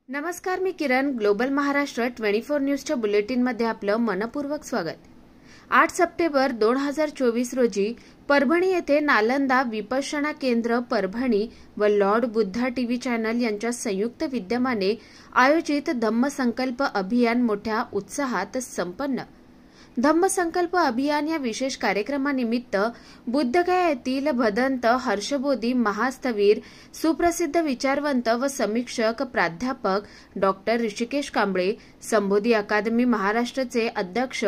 नमस्कार, मी किरण. ग्लोबल महाराष्ट्र 24 न्यूजच्या बुलेटिनमध्ये आपलं मनपूर्वक स्वागत. 8 सप्टेंबर 2024 रोजी परभणी येथे नालंदा विपश्यना केंद्र परभणी व लॉर्ड बुद्धा टीव्ही चॅनल यांच्या संयुक्त विद्यमाने आयोजित धम्मसंकल्प अभियान मोठ्या उत्साहात संपन्न. धम्मसंकल्प अभियान या विशेष कार्यक्रमानिमित्त बुद्धगया येथील भदंत हर्षबोधी महास्थवीर सुप्रसिद्ध विचारवंत व समीक्षक प्राध्यापक डॉक्टर ऋषिकेश कांबळे, संबोधी अकादमी महाराष्ट्रचे अध्यक्ष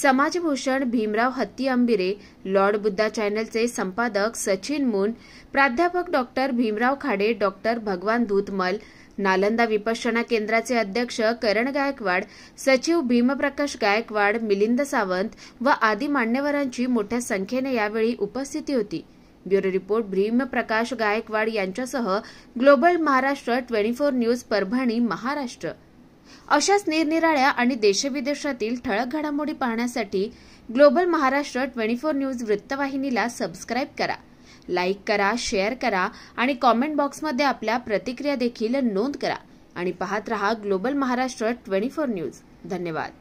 समाजभूषण भीमराव हत्ती आंबिरे, लॉर्ड बुद्धा चॅनलचे संपादक सचिन मून, प्राध्यापक डॉक्टर भीमराव खाडे, डॉक्टर भगवान धूतमल, नालंदा विपश्यना केंद्राचे अध्यक्ष करण गायकवाड, सचिव भीमप्रकाश गायकवाड, मिलिंद सावंत व आदी मान्यवरांची मोठ्या संख्येने यावेळी उपस्थिती होती. ब्युरो रिपोर्ट भीमप्रकाश गायकवाड यांच्यासह ग्लोबल महाराष्ट्र 24 न्यूज परभणी महाराष्ट्र. अशाच निरनिराळ्या आणि देशविदेशातील ठळक घडामोडी पाहण्यासाठी ग्लोबल महाराष्ट्र 24 न्यूज वृत्तवाहिनीला सबस्क्राईब करा, लाईक करा, शेअर करा आणि कॉमेंट बॉक्समध्ये आपल्या प्रतिक्रिया देखील नोंद करा आणि पाहत रहा ग्लोबल महाराष्ट्र 24 न्यूज. धन्यवाद.